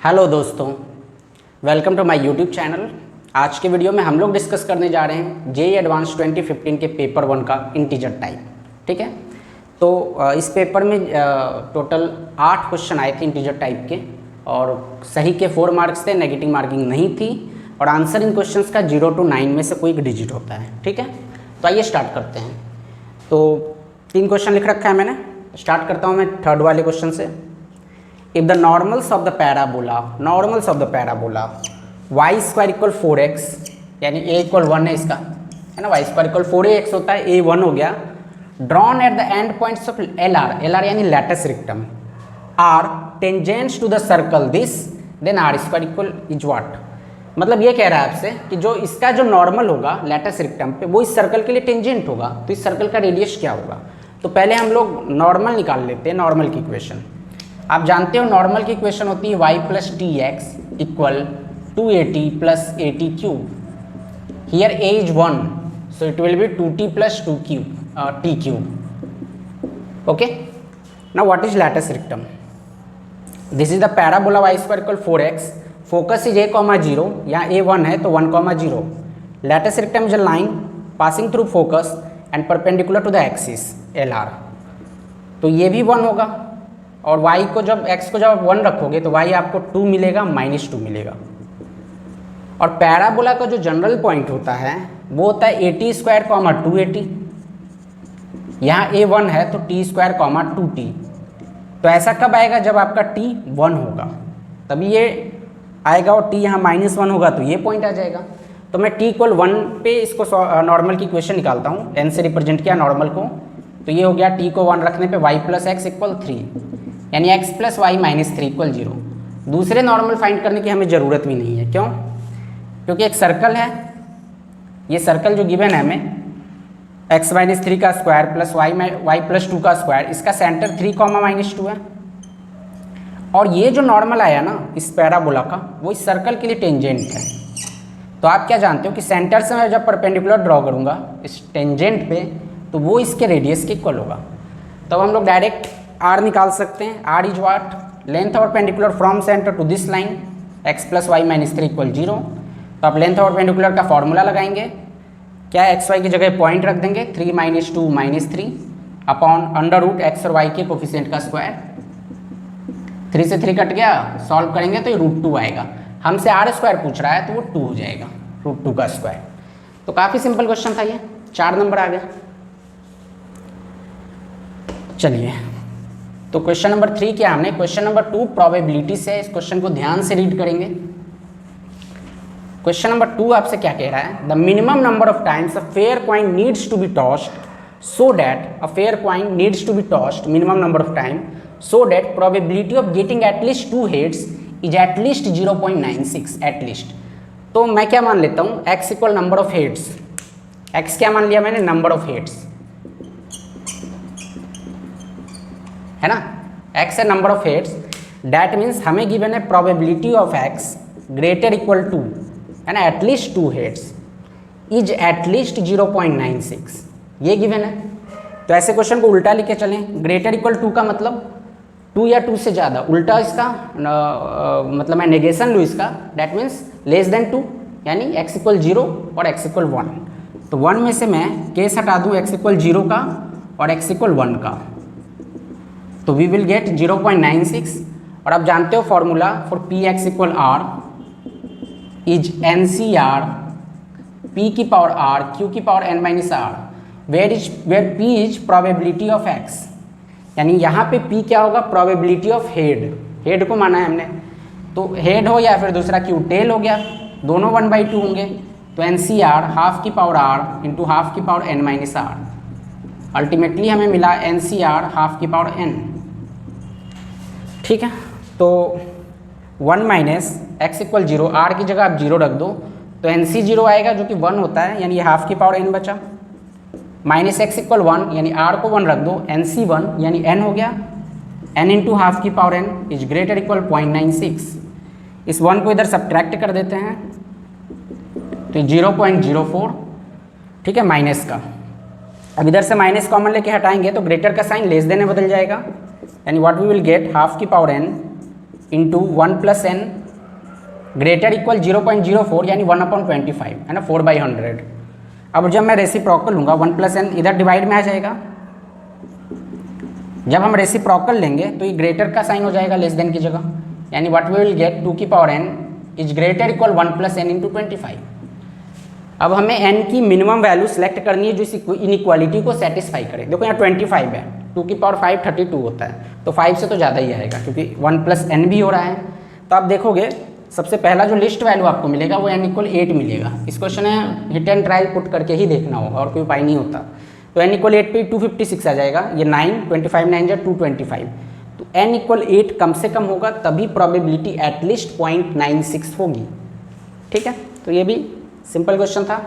Hello दोस्तों, welcome to my YouTube channel. आज के वीडियो में हम लोग डिस्कस करने जा रहे हैं जेईई एडवांस 2015 के पेपर 1 का इंटीजर टाइप। ठीक है, तो इस पेपर में टोटल 8 क्वेश्चन आए थे इंटीजर टाइप के और सही के 4 मार्क्स थे, नेगेटिव मार्किंग नहीं थी और आंसर इन क्वेश्चंस का 0 to 9 में से कोई एक डिजिट होता है। ठीक है, तो आइए स्टार्ट करते हैं। तो 3 क्वेश्चन लिख रखा है मैंने, स्टार्ट करता हूँ मैं थर्ड वाले क्वेश्चन से। If the normals of the parabola y square equal 4x, यानी a equal 1 है इसका, है ना, y square equal 4ax होता है, a 1 हो गया, drawn at the end points of LR यानी lattice rectum are tangents to the circle this, then r square equal is what। मतलब ये कह रहा है आपसे कि जो इसका जो नॉर्मल होगा लैटिस रिक्टम पे वो इस सर्कल के लिए टेंजेंट होगा, तो इस सर्कल का रेडियस क्या होगा। तो पहले हम लोग नॉर्मल निकाल लेते हैं। नॉर्मल की इक्वेशन आप जानते हो, नॉर्मल की इक्वेशन होती है y plus T X equal 2at plus A T cube. Here a is 1, so it will be 2t plus 2 cube T cube. Okay, now what is latus rectum? This is the parabola y square equal 4x, focus is a, 0, यहाँ a 1 है तो 1, 0। Latus rectum is a line passing through focus and perpendicular to the axis LR, तो ये भी 1 होगा और y को जब x को जब आप 1 रखोगे तो y आपको 2 मिलेगा, -2 मिलेगा। और पैराबोला का जो जनरल पॉइंट होता है वो होता है at स्क्वायर, 2at। यहाँ a 1 है तो t स्क्वायर, 2t। तो ऐसा कब आएगा? जब आपका t 1 होगा तभी ये आएगा और t यहाँ -1 होगा तो ये पॉइंट आ जाएगा। तो मैं t इक्वल 1 पे इसको नॉर्मल की इक्वेशन निकालता हूँ, n से रिप्रेजेंट किया नॉर्मल को, तो ये हो गया t को 1 रखने पे y प्लस एक्स इक्वल 3, यानी x plus y minus 3 equal 0। दूसरे नॉर्मल फाइंड करने की हमें ज़रूरत भी नहीं है। क्यों? क्योंकि एक सर्कल है, ये सर्कल जो गिवन है हमें x माइनस 3 का स्क्वायर प्लस वाई प्लस 2 का स्क्वायर, इसका सेंटर 3, -2 है। और ये जो नॉर्मल आया ना इस पैराबोला का, वो इस सर्कल के लिए टेंजेंट है। तो आप क्या जानते हो कि सेंटर से मैं जब परपेंडिकुलर ड्रॉ करूँगा इस टेंजेंट पे तो वो इसके रेडियस के इक्वल होगा। तब हम लोग डायरेक्ट r निकाल सकते हैं। r is what? लेंथ और perpendicular from centre to this line x plus y minus 3 equal 0। तो आप लेंथ और पेंडिकुलर का फॉर्मूला लगाएंगे, क्या x y की जगह पॉइंट रख देंगे, 3 - 2 -3 अपॉन अंडर रूट x और y के कोफिशिएंट का स्क्वायर। 3 से 3 कट गया, सॉल्व करेंगे तो ये √2 आएगा। हमसे r स्क्वायर पूछ रहा है तो वो 2 हो जाएगा, √2 का स्क्वायर। तो काफ़ी सिंपल क्वेश्चन था ये, 4 नंबर आ गया। चलिए, तो क्वेश्चन नंबर 3 क्या हमने, क्वेश्चन नंबर 2 प्रोबेबिलिटी से, इस क्वेश्चन को ध्यान से रीड करेंगे। क्वेश्चन नंबर 2 आपसे क्या कह रहा है? The minimum number of times a fair coin needs to be tossed so that minimum number of time so that probability of getting at least 2 heads is at least 0.96 at least. तो मैं क्या मान लेता हूँ, x equal number of heads, x क्या मान लिया मैंने? नंबर ऑफ हेड्स, है ना, x है number of heads. That means हमें गिवन है probability of x greater equal to, है ना, एटलीस्ट 2 हेड्स इज एटलीस्ट 0.96, ये गिवन है। तो ऐसे क्वेश्चन को उल्टा लिखे चलें, ग्रेटर इक्वल 2 का मतलब 2 या 2 से ज़्यादा, उल्टा इसका मतलब मैं नेगेशन लूँ इसका, डैट मीन्स लेस देन 2, यानी x इक्वल 0 और x इक्वल 1। तो 1 में से मैं केस हटा दूँ, x इक्वल 0 का और x इक्वल 1 का, तो वी विल गेट 0.96। और आप जानते हो formula for P X equal R is NCR p की पावर r q की power n minus r, where p is probability of x, यानी यहाँ पे p क्या होगा? प्रोबेबिलिटी ऑफ हेड को माना है हमने, तो हेड हो या फिर दूसरा q टेल हो गया, दोनों 1/2 होंगे। तो NCR हाफ की पावर r इंटू हाफ की power n minus r, ultimately हमें मिला NCR हाफ की पावर n। ठीक है, तो 1 माइनस एक्स इक्वल 0, आर की जगह आप 0 रख दो तो NC 0 आएगा जो कि 1 होता है, यानी ये हाफ की पावर n बचा, माइनस एक्स इक्वल 1, यानी r को 1 रख दो, NC 1 यानी n हो गया, n इंटू हाफ की power n is greater equal 0.96। इस 1 को इधर सब्ट्रैक्ट कर देते हैं तो 0.04, ठीक है, माइनस का। अब इधर से माइनस कॉमन लेके हटाएंगे तो ग्रेटर का साइन लेस देन में बदल जाएगा, यानी what we will get half की power n into 1 plus n greater equal 0.04 यानी 1/25 है ना, 4/100। अब जब मैं रेसिप्रोकल लूँगा 1 प्लस एन इधर डिवाइड में आ जाएगा। जब हम रेसिप्रोकल लेंगे तो ये ग्रेटर का साइन हो जाएगा लेस देन की जगह, यानी व्हाट वी विल गेट 2 की power n is greater equal 1 plus n into 25। अब हमें n की मिनिमम वैल्यू सेलेक्ट करनी है जो इस इनइक्वालिटी को सेटिस्फाई करे। देखो यहाँ 25 है, 2 की पावर 5 32 होता है, तो 5 से तो ज़्यादा ही आएगा क्योंकि 1 प्लस एन भी हो रहा है। तो आप देखोगे सबसे पहला जो लिस्ट वैल्यू आपको मिलेगा वो n इक्वल 8 मिलेगा। इस क्वेश्चन है हिट एंड ट्रायल पुट करके ही देखना होगा और कोई उपाय नहीं होता। तो n इक्वल 8 पे 256 आ जाएगा, ये 9 25 9 जा 225। तो n इक्वल 8 कम से कम होगा तभी प्रोबेबिलिटी एटलीस्ट 0.96 होगी। ठीक है, तो ये भी सिंपल क्वेश्चन था।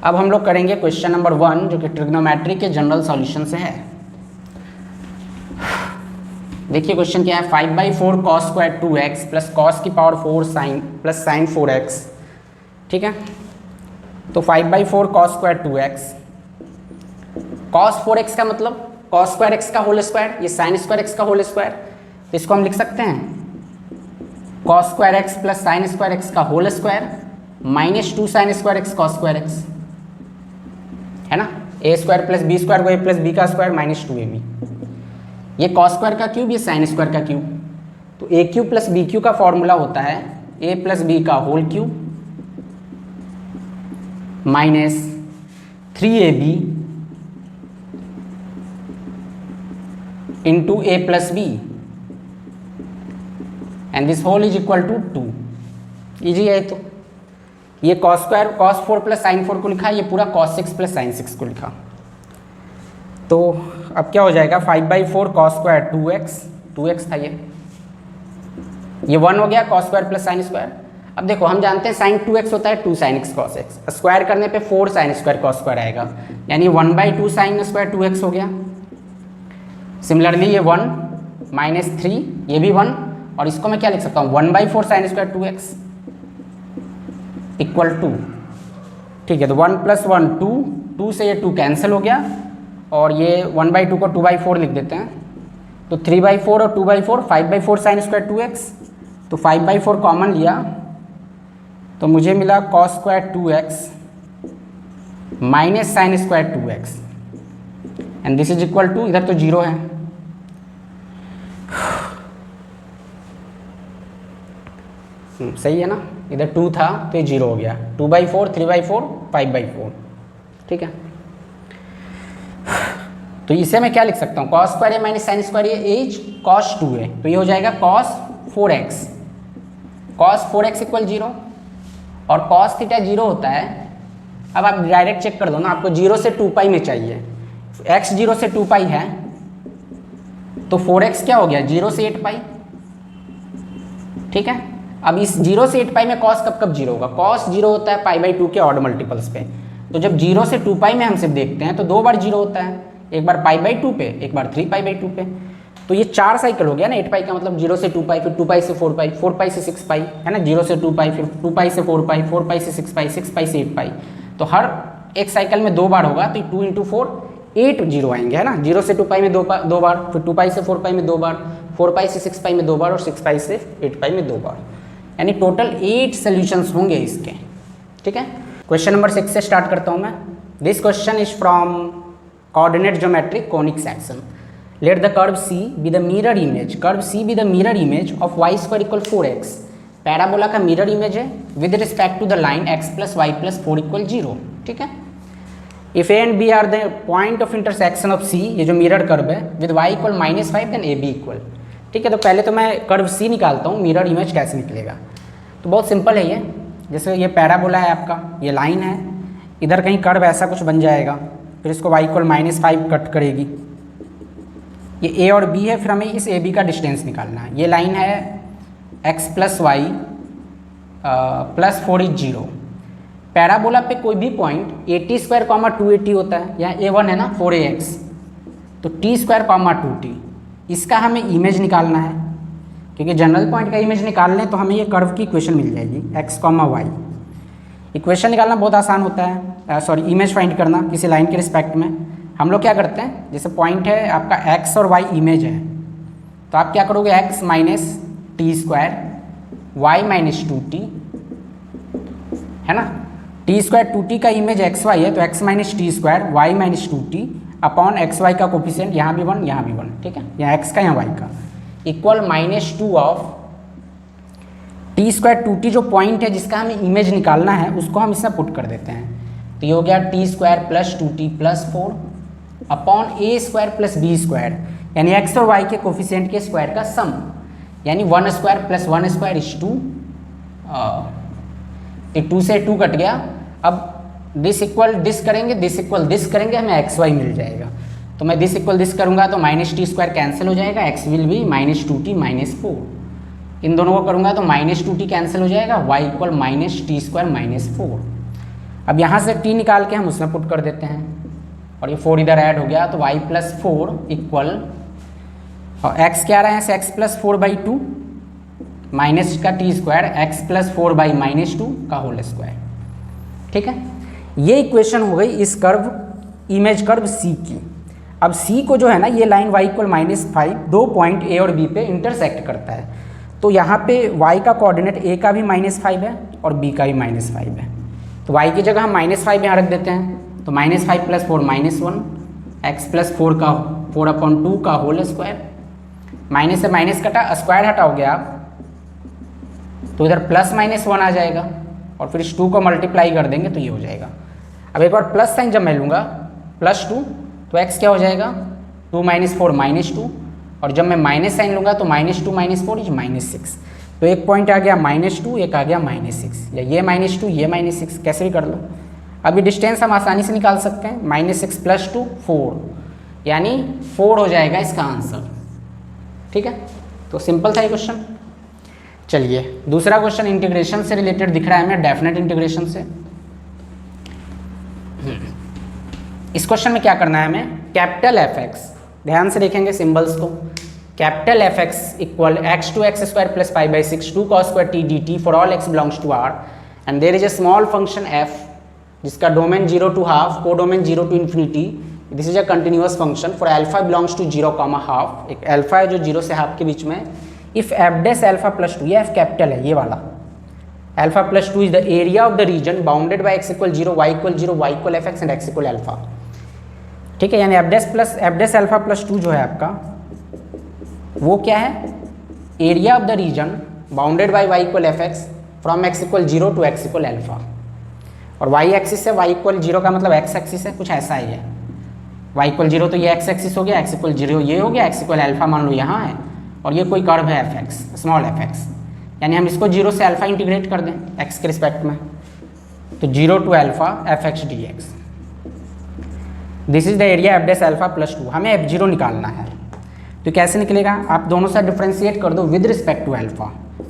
अब हम लोग करेंगे क्वेश्चन नंबर 1 जो कि ट्रिग्नोमेट्री के जनरल सॉल्यूशन से है। देखिए क्वेश्चन क्या है, 5/4 cos square 2x plus cos की power 4 sine plus sine 4x। ठीक है, तो 5/4 cos square 2x, cos 4x का मतलब cos स्क्वायर x का होल स्क्वायर, ये साइन स्क्वायर x का होल स्क्वायर। तो इसको हम लिख सकते हैं cos square x plus sine square x का whole square minus 2 sine square x cos square x, है ना। a square plus B square को a प्लस बी का स्क्वायर माइनस 2ab। ये cos स्क्वायर का क्यूब, ये साइन स्क्वायर का cube. तो A cube plus B Q का फॉर्मूला होता है a प्लस बी का whole cube minus 3ab into a plus B and this whole is equal to 2। Easy है। तो ये cos square cos 4 plus sine 4 को लिखा, ये पूरा cos 6 प्लस साइन 6 को लिखा। तो अब क्या हो जाएगा 5/4 cos स्क्वायर 2x था ये 1 हो गया cos square plus sine square. अब देखो हम जानते हैं साइन 2x होता है 2 sine x cos x, square करने पे 4 साइन स्क्वायर cos स्क्वायर आएगा, यानी 1/2 साइन स्क्वायर 2x हो गया। सिमिलरली ये 1 माइनस 3 ये भी 1, और इसको मैं क्या लिख सकता हूँ 1/4 sign square 2x equal to, ठीक है। तो 1 प्लस 1 2 से ये 2 कैंसिल हो गया और ये 1/2 को 2/4 लिख देते हैं। तो 3/4 और 2/4 5/4 साइन स्क्वायर 2x, तो 5/4 कॉमन लिया तो मुझे मिला cos square 2x minus sine square 2x and this is equal to, इधर तो 0 है, सही है ना, इधर 2 था तो ये 0 हो गया। 2/4 3/4 5/4। ठीक है, तो इसे मैं क्या लिख सकता हूँ cos स्क्वायर है माइनस साइन स्क्वायर ये एज cos 2 है, तो ये हो जाएगा cos 4x इक्वल 0 और cos थीटा 0 होता है। अब आप डायरेक्ट चेक कर दो ना, आपको 0 से 2 पाई में चाहिए, x 0 से 2 पाई है तो 4x क्या हो गया 0 से 8 पाई। ठीक है, अब इस 0 से 8 पाई में cos कब 0 होगा, cos 0 होता है π/2 के ऑड मल्टीपल्स पे। तो जब 0 से 2 पाई में हम सिर्फ देखते हैं तो 2 बार 0 होता है, एक बार π/2 पे, एक बार 3π/2 पे। तो ये 4 साइकिल हो गया ना 8 पाई का मतलब, 0 से 2 पाई, फिर 2 पाई से 4 पाई, 4 पाई से 6 पाई, है ना, 0 से 2 पाई, फिर 2 पाई से 4 पाई, 4 पाई से 6 पाई, 6 पाई से 8 पाई। तो हर एक साइकिल में 2 बार होगा, तो 2 × 4 8 0 आएंगे, है ना। 0 से 2 पाई में 2 बार, फिर 2 पाई से 4 पाई में 2 बार, 4 पाई से 6 पाई में 2 बार और 6 पाई से 8 पाई में 2 बार, यानी टोटल 8 सोल्यूशंस होंगे इसके। ठीक है, क्वेश्चन नंबर 6 से स्टार्ट करता हूँ मैं। This question is from coordinate geometry conic section. Let the curve C be the mirror image, curve C be the mirror image of y square equal 4x। Parabola का mirror image है with respect to the line x plus y plus 4 equal 0। ठीक है, if a and b are the point of intersection of C, ये जो mirror curve है, with y equal -5 then ab equal. ठीक है, तो पहले तो मैं कर्व C निकालता हूँ, मिरर इमेज कैसे निकलेगा। तो बहुत सिंपल है ये, जैसे ये पैराबोला है आपका, ये लाइन है, इधर कहीं कर्व ऐसा कुछ बन जाएगा, फिर इसको y इक्वल -5 कट करेगी, ये a और b है, फिर हमें इस ab का डिस्टेंस निकालना है। ये लाइन है x plus y plus 4 is 0। Parabola पे कोई भी पॉइंट a² 280 होता है, यहाँ a1 है ना 4ax, तो t² 2t, इसका हमें इमेज निकालना है, क्योंकि जनरल पॉइंट का इमेज निकाल लें तो हमें ये कर्व की इक्वेशन मिल जाएगी x, y। इक्वेशन निकालना बहुत आसान होता है, सॉरी इमेज फाइंड करना किसी लाइन के रिस्पेक्ट में। हम लोग क्या करते हैं, जैसे पॉइंट है आपका x और y इमेज है, तो आप क्या करोगे x minus t square y minus 2t, है ना। टी स्क्वायर 2t का इमेज एक्स वाई है, तो x minus t square y minus 2t upon x y का कोफिशिएंट यहाँ भी 1 यहाँ भी 1, ठीक है, यहाँ एक्स का यहाँ वाई का, equal -2 of T square 2t जो पॉइंट है जिसका हमें इमेज निकालना है उसको हम इसमें पुट कर देते हैं। तो ये हो गया टी स्क्वायर प्लस 2t प्लस 4 upon a square plus B square, यानी एक्स और वाई के कोफिशिएंट के स्क्वायर का सम, यानी 1 स्क्वायर प्लस 1 स्क्वायर इज 2, 2 से 2 कट गया। अब दिस इक्वल दिस करेंगे, दिस इक्वल दिस करेंगे, हमें एक्स वाई मिल जाएगा। तो मैं दिस इक्वल दिस करूँगा तो माइनस टी स्क्वायर कैंसिल हो जाएगा, x will be minus 2t minus 4, इन दोनों को करूँगा तो माइनस 2t कैंसिल हो जाएगा, y equal minus t square minus 4। अब यहाँ से t निकाल के हम उसमें पुट कर देते हैं और ये 4 इधर ऐड हो गया, तो y प्लस 4 इक्वल, और x क्या रहा है यहाँ से x प्लस 4/2 माइनस का टी स्क्वायर x प्लस 4/-2 का होल स्क्वायर, ठीक है। ये इक्वेशन हो गई इस कर्व इमेज कर्व C की। अब C को जो है ना, ये लाइन y इक्वल -5 दो पॉइंट A और B पे इंटरसेक्ट करता है, तो यहाँ पे y का कोऑर्डिनेट A का भी -5 है और B का भी -5 है, तो y की जगह हम -5 यहाँ रख देते हैं, तो -5 प्लस 4 -1, x प्लस 4 का 4/2 का होल स्क्वायर, माइनस से माइनस कटा, स्क्वायर हटाओगे आप तो इधर प्लस -1 आ जाएगा और फिर इस 2 को मल्टीप्लाई कर देंगे तो ये हो जाएगा। अब एक बार प्लस साइन जब मैं लूँगा +2 तो x क्या हो जाएगा 2 - 4 -2, और जब मैं माइनस साइन लूँगा तो -2 - 4 इज -6, तो एक पॉइंट आ गया -2, एक आ गया -6, या ये -2 ये -6 कैसे भी कर लो। अब ये डिस्टेंस हम आसानी से निकाल सकते हैं, -6 + 2 4, यानी 4 हो जाएगा इसका आंसर, ठीक है। तो सिंपल था ये क्वेश्चन। चलिए दूसरा क्वेश्चन इंटीग्रेशन से रिलेटेड दिख रहा है हमें, डेफिनेट इंटीग्रेशन से। इस क्वेश्चन में क्या करना है हमें, कैपिटल Fx, ध्यान से देखेंगे सिंबल्स को, capital Fx equal x to x² + π/6 2 cos² t dt for all x belongs to R, and there is a small function f जिसका domain 0 to ½ codomain 0 to ∞, this is a continuous function for alpha belongs to 0, ½ एक alpha है जो 0 से ½ के बीच में। If f' alpha + 2, ये f capital है, ये वाला alpha + 2 is the area of the region bounded bye x = 0, y = 0, y = fx and x = alpha, ठीक है। यानी f' अल्फा + 2 जो है आपका वो क्या है, area of the region bounded by y = fx from x = 0 to x = alpha, और y एक्सिस है, y = 0 का मतलब x एक्सिस है, कुछ ऐसा ही है, y = 0 तो ये x एक्सिस हो गया, x = 0 ये हो गया, x = अल्फा मान लो यहाँ है, और ये कोई कर्व है fx स्मॉल fx, यानी हम इसको 0 से अल्फा इंटीग्रेट कर दें x के रिस्पेक्ट में, तो 0 to alpha fx dx, this is the area f' alpha + 2। हमें f0 निकालना है, तो कैसे निकलेगा, आप दोनों से डिफ्रेंशिएट कर दो विद रिस्पेक्ट टू अल्फा,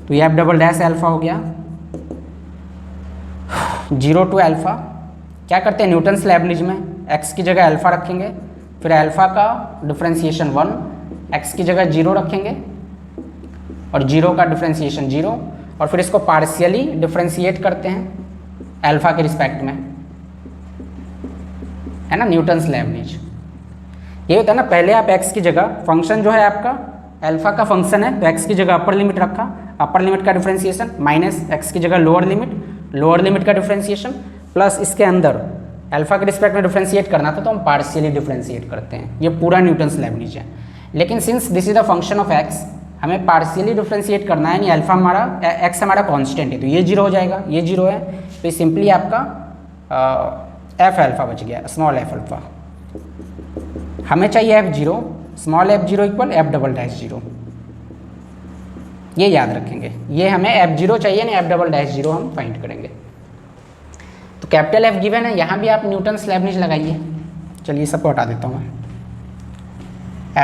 तो ये f" अल्फा हो गया, 0 to अल्फा, क्या करते हैं न्यूटन्स लेबनिज में, x की जगह अल्फा रखेंगे, फिर अल्फा का डिफ्रेंशिएशन 1, x की जगह 0 रखेंगे और 0 का डिफ्रेंशिएशन 0, और फिर इसको पार्शियली डिफ्रेंशिएट करते हैं अल्फा के रिस्पेक्ट में, है ना, न्यूटन्स लेबनिज। ये होता है ना, पहले आप x की जगह, फंक्शन जो है आपका अल्फा का फंक्शन है, तो x की जगह अपर लिमिट रखा, अपर लिमिट का डिफ्रेंशिएशन माइनस x की जगह लोअर लिमिट का डिफ्रेंशिएशन, प्लस इसके अंदर अल्फा के रिस्पेक्ट में डिफ्रेंशिएट करना था तो हम पार्शियली डिफ्रेंशिएट करते हैं, ये पूरा न्यूटन्स लेबनिज है। लेकिन since this is the function of x, हमें पार्शियली डिफ्रेंशिएट करना है, यानी अल्फा हमारा x हमारा कांस्टेंट है, तो ये 0 हो जाएगा, ये 0 है, तो ये सिंपली आपका f अल्फा बच गया, स्मॉल f अल्फा। हमें चाहिए f0, small f0 equal f'0, ये याद रखेंगे, ये हमें f0 चाहिए नहीं f'0 हम फाइंड करेंगे। तो कैपिटल F गिवन है, यहाँ भी आप न्यूटन्स लेबनिज लगाइए। चलिए सबको हटा देता हूँ मैं,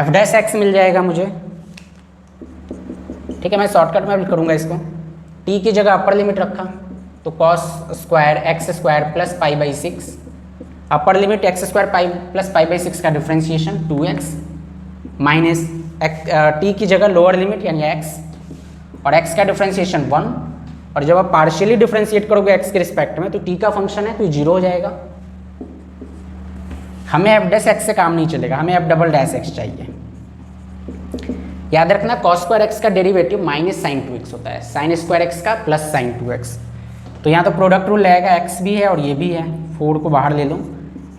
f' मिल जाएगा मुझे, ठीक है। मैं शॉर्टकट में भी करूँगा इसको, t की जगह अपर लिमिट रखा तो cos² x² + π/6, upper limit x² + π/6 का डिफ्रेंशिएशन 2x माइनस t की जगह लोअर लिमिट यानी x, और x का डिफ्रेंशिएशन 1, और जब आप पार्शियली डिफ्रेंशिएट करोगे x के रिस्पेक्ट में तो t का फंक्शन है तो 0 हो जाएगा। हमें f' से काम नहीं चलेगा, हमें f'' चाहिए। याद रखना कॉस स्क्वायर एक्स का डेरिवेटिव माइनस साइन 2x होता है, साइन स्क्वायर एक्स का प्लस साइन 2x। तो यहाँ तो प्रोडक्ट रूल रहेगा, एक्स भी है और ये भी है, 4 को बाहर ले लो,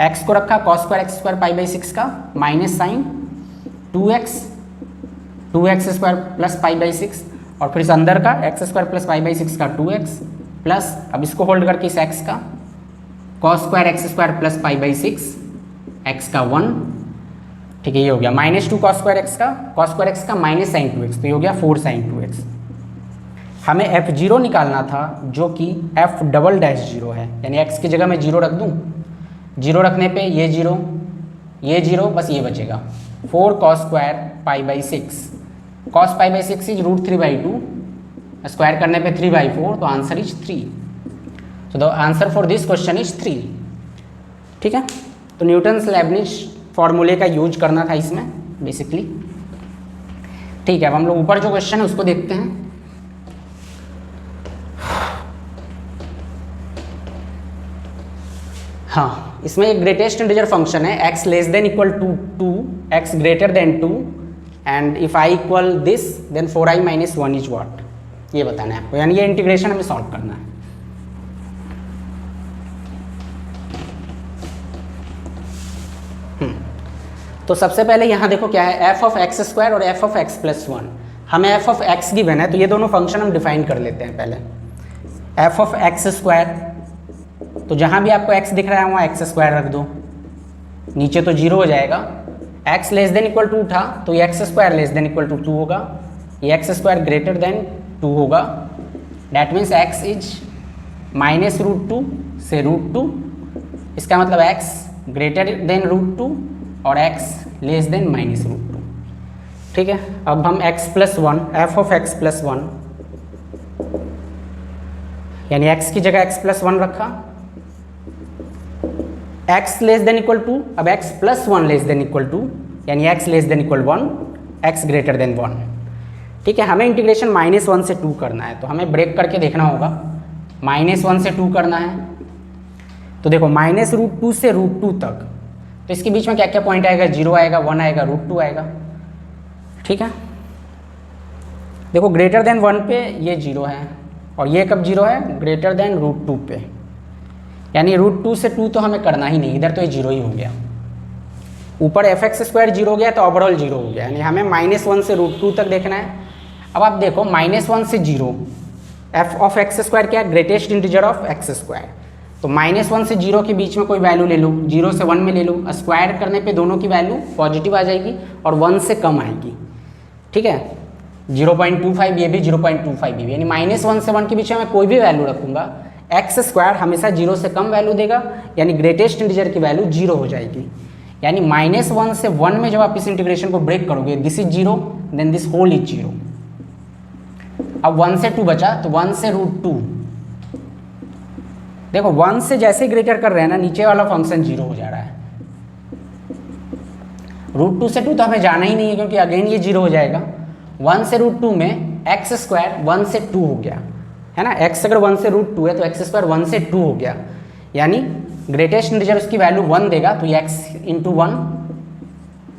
एक्स को रखा cos square x square pi by 6 का minus sine 2x square plus pi by 6, और फिर इस अंदर का x square plus pi by 6 का 2x प्लस, अब इसको होल्ड करके इस x का cos square x square plus pi by 6 x का 1, ठीक है, ये हो गया माइनस 2 कॉस स्क्वायर एक्स का माइनस साइन 2x, तो ये हो गया 4 साइन 2x। हमें f0 निकालना था जो कि f डबल डैश 0 है, यानी x की जगह मैं 0 रख दूँ, 0 रखने पे ये 0 बस ये बचेगा 4 cos square pi by 6, cos pi by 6 is √3/2, square करने पे 3/4, तो answer is 3। So the answer for this question is 3। ठीक है, तो न्यूटन्स लेबनिज फॉर्मूले का यूज करना था इसमें बेसिकली। ठीक है, अब हम लोग ऊपर जो क्वेश्चन है उसको देखते हैं। हाँ, इसमें एक ग्रेटेस्ट इंटीजर फंक्शन है x less than equal to 2, x greater than 2, and if i equal this then 4i minus 1 is what, ये बताना है आपको, यानी ये इंटीग्रेशन हमें सॉल्व करना है। तो सबसे पहले यहाँ देखो क्या है, f ऑफ एक्स स्क्वायर और f ऑफ एक्स प्लस 1, हमें f ऑफ x गिवन है, तो ये दोनों फंक्शन हम डिफाइन कर लेते हैं पहले। f ऑफ एक्स स्क्वायर, तो जहाँ भी आपको x दिख रहा है वहाँ एक्स स्क्वायर रख दो, नीचे तो 0 हो जाएगा, x less than equal to था तो ये x square less than equal to 2 होगा, ये एक्स स्क्वायर ग्रेटर देन 2 होगा, that means x is minus √2 से √2, इसका मतलब x ग्रेटर देन √2 और x लेस देन माइनस √2। ठीक है, अब हम x plus 1, f of x plus 1, यानी x की जगह x प्लस 1 रखा, x less than equal to, अब x plus 1 less than equal to, यानी x less than equal 1, x greater than 1। ठीक है, हमें इंटीग्रेशन -1 से 2 करना है, तो हमें ब्रेक करके देखना होगा, -1 से 2 करना है, तो देखो -√2 से √2 तक, तो इसके बीच में क्या क्या पॉइंट आएगा, 0 आएगा, 1 आएगा, √2 आएगा। ठीक है, देखो ग्रेटर देन 1 पे ये 0 है, और ये कब 0 है, ग्रेटर देन √2 पे, यानी √2 से 2 तो हमें करना ही नहीं, इधर तो ये 0 ही हो गया, ऊपर fx स्क्वायर 0 हो गया तो ओवरऑल 0 हो गया, यानी हमें -1 से √2 तक देखना है। अब आप देखो -1 से 0, f ऑफ एक्स स्क्वायर क्या है, greatest integer of x square, तो -1 से 0 के बीच में कोई वैल्यू ले लो, 0 से 1 में ले लो, स्क्वायर करने पे दोनों की वैल्यू पॉजिटिव आ जाएगी और 1 से कम आएगी। ठीक है, 0.25 ये भी 0.25 भी, यानी -1 से 1 के बीच में मैं कोई भी वैल्यू रखूंगा, एक्स स्क्वायर हमेशा 0 से कम वैल्यू देगा, यानी ग्रेटेस्ट इंटीजर की वैल्यू 0 हो जाएगी। यानी -1 से 1 में जब आप इस इंटीग्रेशन को ब्रेक करोगे, this is 0 then this whole is 0। अब 1 से 2 बचा, तो 1 से √2, देखो 1 से जैसे ग्रेटर कर रहे हैं ना, नीचे वाला फंक्शन 0 हो जा रहा है, √2 से 2 तो हमें जाना ही नहीं है क्योंकि अगेन ये 0 हो जाएगा। 1 से √2 में एक्स स्क्वायर 1 से 2 हो गया है ना, x अगर 1 से √2 है तो एक्स स्क्वायर 1 से 2 हो गया, यानी ग्रेटेस्ट इंटीजर उसकी वैल्यू 1 देगा, तो ये x इंटू 1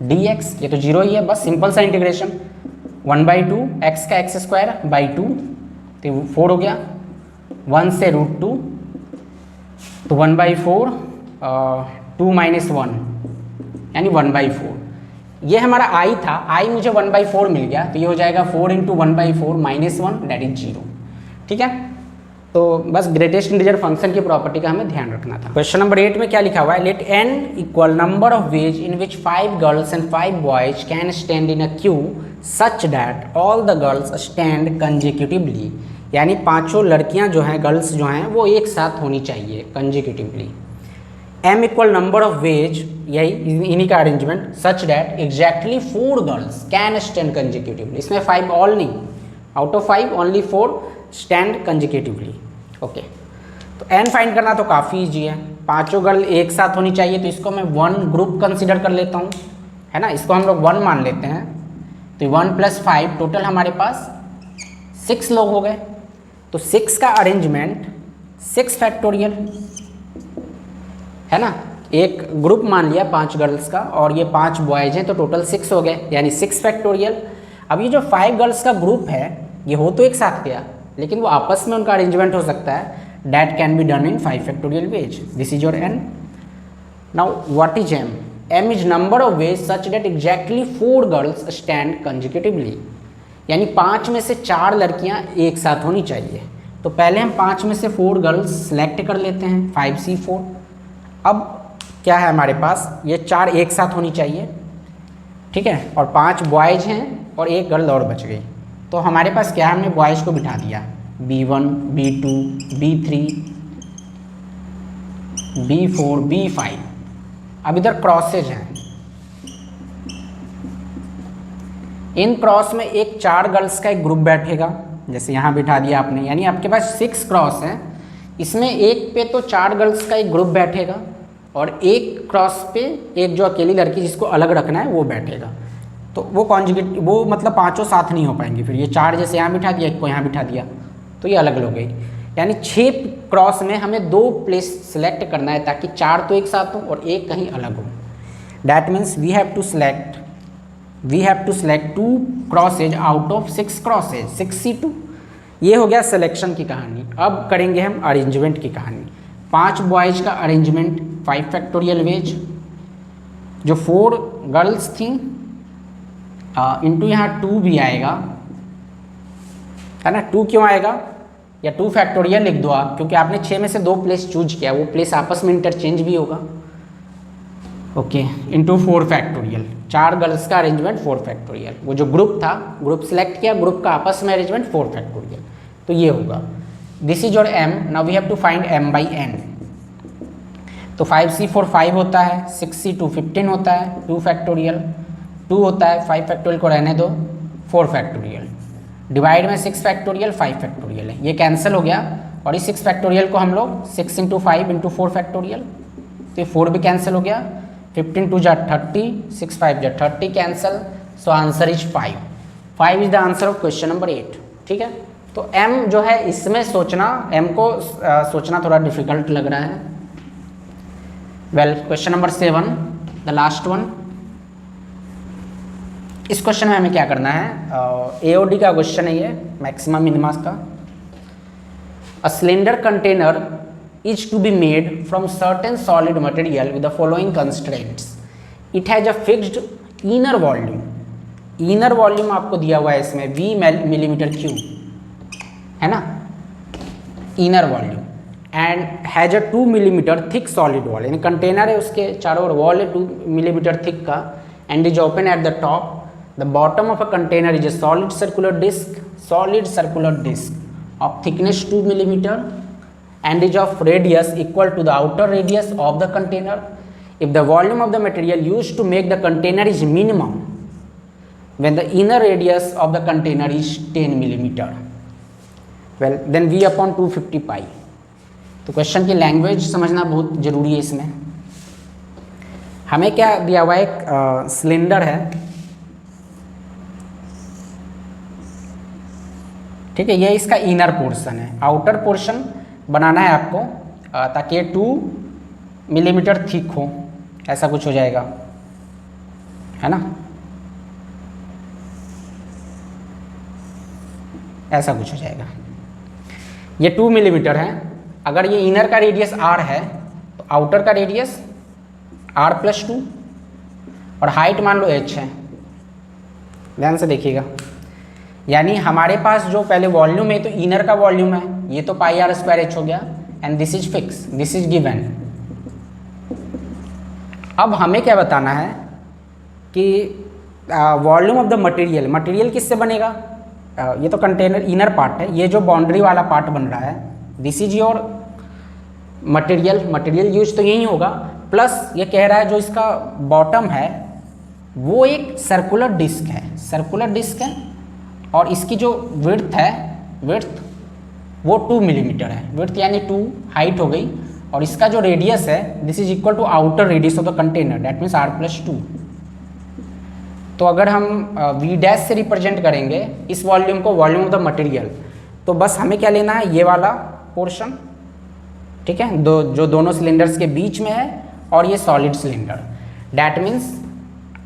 dx, ये तो 0 ही है, बस सिंपल सा इंटीग्रेशन, 1/2 x का एक्स स्क्वायर बाई 2, तो 4 हो गया, 1 से √2 तो 1/4, 2 - 1 यानी 1/4, ये हमारा i था, i मुझे 1/4 मिल गया, तो ये हो जाएगा 4 × 1/4 -1 दैट इज 0। ठीक है, तो बस ग्रेटेस्ट इंटीजर फंक्शन की प्रॉपर्टी का हमें ध्यान रखना था। क्वेश्चन नंबर 8 में क्या लिखा हुआ है, let n equal number of ways in which 5 girls and 5 boys can stand in a queue such that all the girls stand consecutively, यानी पांचों लड़कियां जो हैं, गर्ल्स जो हैं, वो एक साथ होनी चाहिए consecutively. m equal number of veg, यही इन्हीं का arrangement, such that exactly 4 girls can stand consecutively, इसमें 5 ऑल नहीं, out of 5 only 4 stand consecutively. Okay, तो n फाइंड करना तो काफ़ी ईजी है, पांचों गर्ल एक साथ होनी चाहिए, तो इसको मैं 1 ग्रुप कंसिडर कर लेता हूँ, है ना, इसको हम लोग 1 मान लेते हैं, तो 1 + 5 टोटल हमारे पास 6 लोग हो गए, तो 6 का अरेंजमेंट 6 फैक्टोरियल है ना, एक ग्रुप मान लिया 5 गर्ल्स का और ये 5 बॉयज हैं, तो टोटल 6 हो गए, यानी 6 फैक्टोरियल। अब ये जो 5 गर्ल्स का ग्रुप है ये हो तो एक साथ गया, लेकिन वो आपस में उनका अरेंजमेंट हो सकता है, that can be done in 5 factorial veg. This is your n। Now what is m? m is number of veg such that exactly 4 girls stand consecutively, यानी 5 में से 4 लड़कियां एक साथ होनी चाहिए। तो पहले हम 5 में से 4 गर्ल्स सेलेक्ट कर लेते हैं, 5c4। अब क्या है हमारे पास, ये 4 एक साथ होनी चाहिए, ठीक है, और 5 बॉयज़ हैं और एक गर्ल और बच गई। तो हमारे पास क्या है, हमने बॉयज़ को बिठा दिया b1 b2 b3 b4 b5। अब इधर क्रॉसेज हैं, इन क्रॉस में एक 4 गर्ल्स का एक ग्रुप बैठेगा, जैसे यहाँ बिठा दिया आपने, यानी आपके पास 6 क्रॉस हैं, इसमें एक पे तो 4 गर्ल्स का एक ग्रुप बैठेगा और एक क्रॉस पे एक जो अकेली लड़की जिसको अलग रखना है वो बैठेगा। तो वो कॉन्जुगेट, वो मतलब पांचों साथ नहीं हो पाएंगे। फिर ये 4 जैसे यहाँ बिठा दिया, एक को यहाँ बिठा दिया, तो ये अलग हो गई। यानी 6 क्रॉस में हमें 2 प्लेस सेलेक्ट करना है ताकि 4 तो एक साथ हो और एक कहीं अलग हो। That means we have to select 2 crosses out of 6 crosses, 6c2। ये हो गया सिलेक्शन की कहानी। अब करेंगे हम अरेंजमेंट की कहानी। 5 बॉयज़ का अरेंजमेंट 5 फैक्टोरियल वेज, जो 4 गर्ल्स थी इंटू यहाँ 2 भी आएगा, है ना। 2 क्यों आएगा, या 2 फैक्टोरियल लिख दो आप, क्योंकि आपने 6 में से 2 प्लेस चूज किया, वो प्लेस आपस में इंटरचेंज भी होगा। ओके, इंटू 4 फैक्टोरियल, 4 गर्ल्स का अरेंजमेंट 4 फैक्टोरियल, वो जो ग्रुप था, ग्रुप सेलेक्ट किया, ग्रुप का आपस में अरेंजमेंट 4 फैक्टोरियल, तो ये होगा। This is your m। Now we have to find m by n। तो 5c4 5 होता है, 6c2 15 होता है, 2 फैक्टोरियल 2 होता है, 5 फैक्टोरियल को रहने दो, 4 फैक्टोरियल डिवाइड में 6 फैक्टोरियल 5 फैक्टोरियल है, ये कैंसिल हो गया। और इस 6 फैक्टोरियल को हम लोग 6 इंटू 5 इंटू 4 फैक्टोरियल, तो ये 4 भी कैंसिल हो गया, 15 2 जा 30, 6 5 जा 30 cancel, so answer is 5। 5 is the answer of question number 8, ठीक है। तो m जो है इसमें सोचना, m को सोचना थोड़ा डिफिकल्ट लग रहा है। Well, question number 7, the last one. इस क्वेश्चन में हमें क्या करना है, AOD का क्वेश्चन है ये, मैक्सिमम मिनिमा का। A cylinder container is to be made from certain solid material with the following constraints. It has a fixed inner volume. Inner volume आपको दिया हुआ है इसमें V मिलीमीटर क्यूब, है ना, inner volume, and has a 2 millimetre thick solid wall, यानी container है, उसके चारों ओर वॉल है 2 मिलीमीटर thick का, and is open at the top. The bottom of a container is a solid circular disc of thickness 2 millimeter and is of radius equal to the outer radius of the container. If the volume of the material used to make the container is minimum when the inner radius of the container is 10 millimeter, well then V upon 250 pi. तो question की language समझना बहुत जरूरी है। इसमें हमें क्या दिया हुआ है, एक सिलेंडर है, ठीक है, ये इसका इनर पोर्शन है, आउटर पोर्शन बनाना है आपको ताकि 2 मिलीमीटर थिक हो, ऐसा कुछ हो जाएगा, है ना, ऐसा कुछ हो जाएगा। ये 2 मिलीमीटर है, अगर ये इनर का रेडियस r है तो आउटर का रेडियस r प्लस 2 और हाइट मान लो h है। ध्यान से देखिएगा, यानी हमारे पास जो पहले वॉल्यूम है तो इनर का वॉल्यूम है, ये तो पाई r स्क्वायर h हो गया, and this is fix, this is given. अब हमें क्या बताना है कि volume of the material, material किससे बनेगा, ये तो कंटेनर इनर पार्ट है, ये जो बाउंड्री वाला पार्ट बन रहा है, this is your material use तो यही होगा, प्लस ये कह रहा है जो इसका बॉटम है वो एक सर्कुलर डिस्क है, और इसकी जो विड्थ है, वो 2 मिलीमीटर है, विड्थ यानी 2, हाइट हो गई, और इसका जो रेडियस है this is equal to outer radius of the container, that means r plus 2। तो अगर हम v डैश से रिप्रेजेंट करेंगे इस वॉल्यूम को, वॉल्यूम ऑफ द मटेरियल, तो बस हमें क्या लेना है, ये वाला पोर्शन, ठीक है, जो दोनों सिलेंडर्स के बीच में है, और ये solid cylinder, that means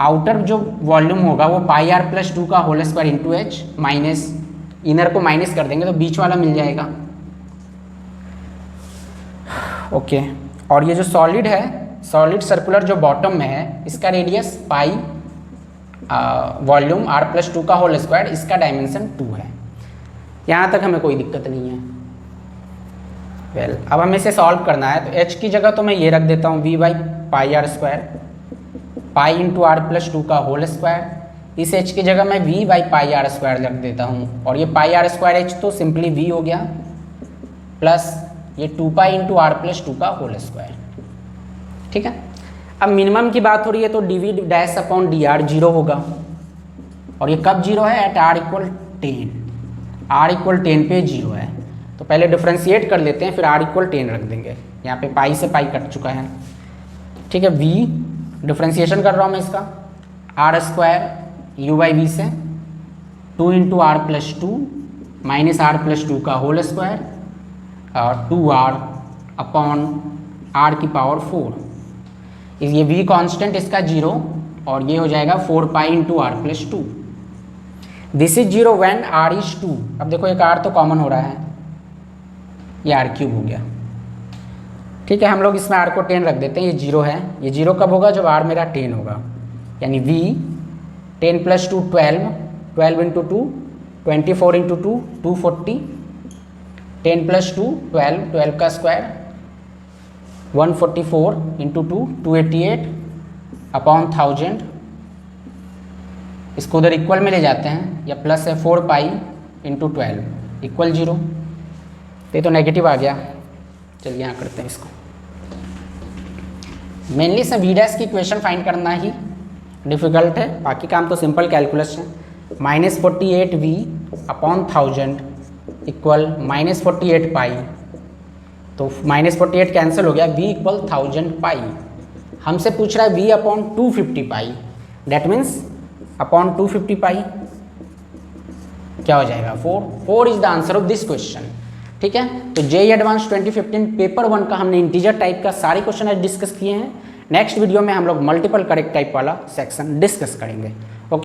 outer जो वॉल्यूम होगा वो पाई आर प्लस 2 का whole square into h minus, inner को माइनस कर देंगे तो बीच वाला मिल जाएगा। ओके, और ये जो सॉलिड है, सॉलिड सर्कुलर जो बॉटम में है, इसका radius pi, volume r plus 2 का होल स्क्वायर, इसका डायमेंशन 2 है। यहाँ तक हमें कोई दिक्कत नहीं है। वेल, अब हमें इसे सॉल्व करना है, तो h की जगह तो मैं ये रख देता हूँ v by pi r square, pi into r plus 2 का होल स्क्वायर। इस h की जगह मैं v by pi r square रख देता हूँ, और ये पाई आर स्क्वायर h तो सिंपली v हो गया, प्लस ये 2 पाई इंटू आर प्लस 2 का होल स्क्वायर। ठीक है, अब मिनिमम की बात हो रही है तो d v dash upon d r 0 होगा, और ये कब 0 है? At r equal 10, r equal 10 पे 0 है। तो पहले डिफ्रेंशिएट कर लेते हैं, फिर r इक्वल 10 रख देंगे। यहाँ पे पाई से पाई कट चुका है। ठीक है, v डिफ्रेंशिएशन कर रहा हूँ मैं इसका, r square u by v से 2 into r plus 2 minus r plus 2 का होल स्क्वायर, और 2r अपॉन r की पावर 4। ये v कांस्टेंट इसका 0, और ये हो जाएगा 4 pi into r plus 2। This is 0 when r is 2। अब देखो एक r तो कॉमन हो रहा है, ये r क्यूब हो गया। ठीक है, हम लोग इसमें r को 10 रख देते हैं, ये 0 है। ये 0 कब होगा? जब r मेरा 10 होगा, यानी v 10 plus 2 12, 12 into 2 24 into 2 240, 10 plus 2 12, 12 का स्क्वायर 144 इंटू 2 288 अपॉन 1000। इसको उधर इक्वल में ले जाते हैं, या प्लस है 4 पाई इंटू 12 इक्वल 0। तो ये तो नेगेटिव आ गया। चलिए यहाँ करते हैं इसको। मेनली से वी डैश की इक्वेशन फाइंड करना ही डिफ़िकल्ट है, बाकी काम तो सिंपल कैलकुलस है। -48v अपॉन 1000 इक्वल -48 पाई, तो -48 कैंसिल हो गया, v इक्वल 1000 पाई। हमसे पूछ रहा है v upon 250 pi, that means upon 250 पाई क्या हो जाएगा? 4 is the answer of this question. ठीक है, तो जेईई एडवांस 2015 पेपर 1 का हमने इंटीजर टाइप का सारे क्वेश्चन आज डिस्कस किए हैं। नेक्स्ट वीडियो में हम लोग मल्टीपल करेक्ट टाइप वाला सेक्शन डिस्कस करेंगे।